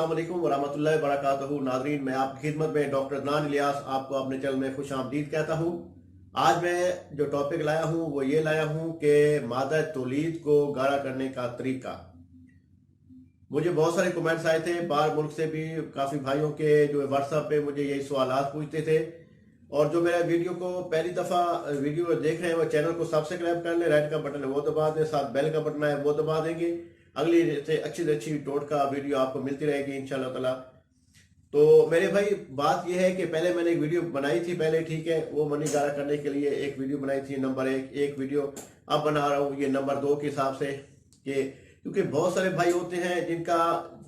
अस्सलाम वालेकुम वरहमतुल्लाहि वबरकातुहू। नाज़रीन, मैं आपकी खिदमत में डॉक्टर अदनान इलियास आपको अपने चैनल में खुश आमदीद कहता हूँ। आज मैं जो टॉपिक लाया हूँ वो ये लाया हूँ कि मादा तौलीद को गाढ़ा करने का तरीका। मुझे बहुत सारे कमेंट्स आए थे बाहर मुल्क से भी, काफ़ी भाइयों के जो व्हाट्सएप पे मुझे यही सवालात पूछते थे। और जो मेरा वीडियो को पहली दफ़ा वीडियो देख रहे हैं वो चैनल को सब्सक्राइब कर लें, राइट का बटन है वो दबा दें, साथ बेल का बटन है वो दबा देंगे। अगली से अच्छी टोटका वीडियो आपको मिलती रहेगी इंशाल्लाह ताला। तो मेरे भाई बात यह है कि पहले मैंने एक वीडियो बनाई थी पहले, ठीक है, वो मनी गाढ़ा करने के लिए एक वीडियो बनाई थी नंबर एक वीडियो अब बना रहा हूँ ये नंबर 2 के हिसाब से, कि क्योंकि बहुत सारे भाई होते हैं जिनका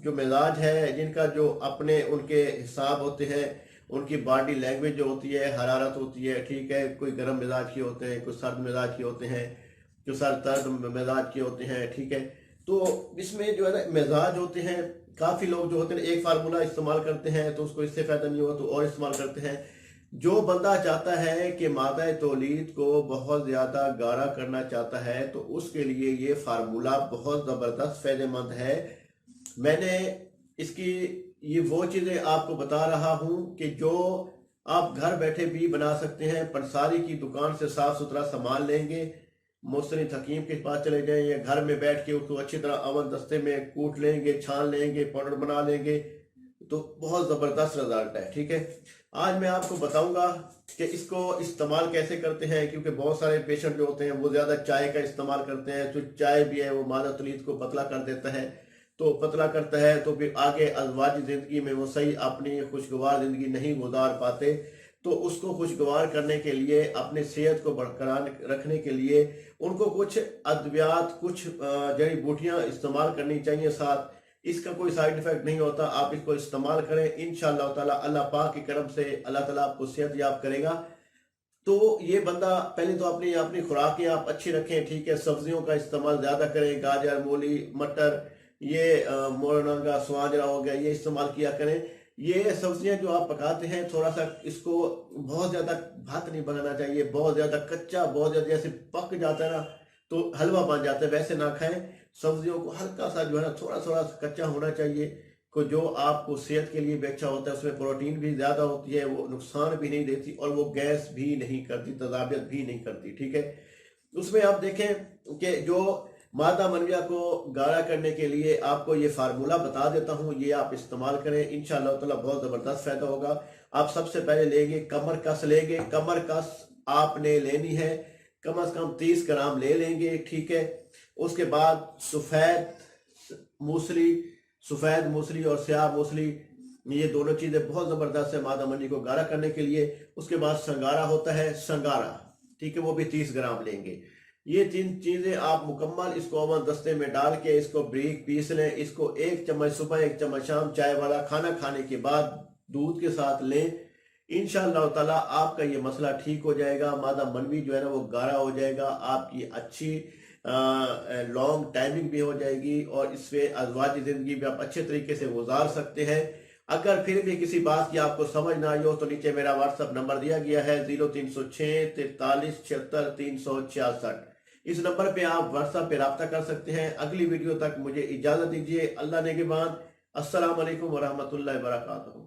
जो मिजाज है, जिनका जो अपने उनके हिसाब होते हैं, उनकी बॉडी लैंग्वेज जो होती है, हरारत होती है, ठीक है, कोई गर्म मिजाज के होते हैं, कुछ सर्द मिजाज के होते हैं, जो सर्द मिजाज के होते हैं, ठीक है। तो इसमें जो है ना मिजाज होते हैं, काफ़ी लोग जो होते हैं एक फार्मूला इस्तेमाल करते हैं तो उसको इससे फ़ायदा नहीं हुआ तो और इस्तेमाल करते हैं। जो बंदा चाहता है कि मादा तौलीद को बहुत ज़्यादा गाढ़ा करना चाहता है तो उसके लिए ये फार्मूला बहुत ज़बरदस्त फ़ायदेमंद है। मैंने इसकी ये वो चीज़ें आपको बता रहा हूँ कि जो आप घर बैठे भी बना सकते हैं। पंसारी की दुकान से साफ़ सुथरा सामान लेंगे, मुस्तनिद हकीम के पास चले जाएं या घर में बैठ के उसको अच्छी तरह अवन दस्ते में कूट लेंगे, छान लेंगे, पाउडर बना लेंगे तो बहुत ज़बरदस्त रिजल्ट है, ठीक है। आज मैं आपको बताऊंगा कि इसको इस्तेमाल कैसे करते हैं, क्योंकि बहुत सारे पेशेंट जो होते हैं वो ज़्यादा चाय का इस्तेमाल करते हैं। तो चाय भी है वो मादा तौलीद को पतला कर देता है, तो पतला करता है तो फिर आगे अज़वाजी ज़िंदगी में वो सही अपनी खुशगवार ज़िंदगी नहीं गुजार पाते। तो उसको खुशगवार करने के लिए, अपनी सेहत को बरकरार रखने के लिए उनको कुछ अद्वियात, कुछ जड़ी बूटियाँ इस्तेमाल करनी चाहिए साथ। इसका कोई साइड इफ़ेक्ट नहीं होता, आप इसको इस्तेमाल करें इंशाअल्लाह ताला, अल्लाह पाक की करम से अल्लाह ताला आपको सेहत याब करेगा। तो ये बंदा पहले तो अपनी खुराकें आप अच्छी रखें, ठीक है, सब्जियों का इस्तेमाल ज़्यादा करें, गाजर, मूली, मटर, ये मोरंगा, स्वांजरा हो गया, ये इस्तेमाल किया करें। ये सब्जियां जो आप पकाते हैं थोड़ा सा इसको बहुत ज़्यादा भात नहीं बनाना चाहिए, बहुत ज़्यादा कच्चा, बहुत ज़्यादा जैसे पक जाता है ना तो हलवा बन जाता है, वैसे ना खाएं। सब्जियों को हल्का सा जो है ना थोड़ा थोड़ा कच्चा होना चाहिए, को जो आपको सेहत के लिए भी अच्छा होता है। उसमें प्रोटीन भी ज़्यादा होती है, वो नुकसान भी नहीं देती और वो गैस भी नहीं करती, तजाबियत भी नहीं करती, ठीक है। उसमें आप देखें कि जो मादा मनविया को गाढ़ा करने के लिए आपको ये फार्मूला बता देता हूँ, ये आप इस्तेमाल करें इंशाअल्लाह ताला, बहुत ज़बरदस्त फ़ायदा होगा। आप सबसे पहले लेंगे कमर कस लेंगे, कमर कस आपने लेनी है कम से कम 30 ग्राम ले लेंगे, ठीक है। उसके बाद सफ़ेद मूसली और स्याह मूसली, ये दोनों चीज़ें बहुत ज़बरदस्त है मादा मनी को गाढ़ा करने के लिए। उसके बाद संगारा होता है, संगारा, ठीक है, वो भी 30 ग्राम लेंगे। ये 3 चीज़ें आप मुकम्मल इसको अवन दस्ते में डाल के इसको बारीक पीस लें। इसको 1 चम्मच सुबह, 1 चम्मच शाम, चाय वाला खाना खाने के बाद दूध के साथ लें। इंशाअल्लाह ताला आपका ये मसला ठीक हो जाएगा, मादा मनवी जो है ना वो गाढ़ा हो जाएगा, आपकी अच्छी लॉन्ग टाइमिंग भी हो जाएगी और इससे अज़वाजी ज़िंदगी भी आप अच्छे तरीके से गुजार सकते हैं। अगर फिर भी किसी बात की आपको समझ ना आई हो तो नीचे मेरा व्हाट्सअप नंबर दिया गया है 0306 43 76 366। इस नंबर पे आप व्हाट्सएप पे रब्ता कर सकते हैं। अगली वीडियो तक मुझे इजाज़त दीजिए। अल्लाह नेगेबान। अस्सलाम वालेकुम वरहमतुल्लाहि वबरकातुहू।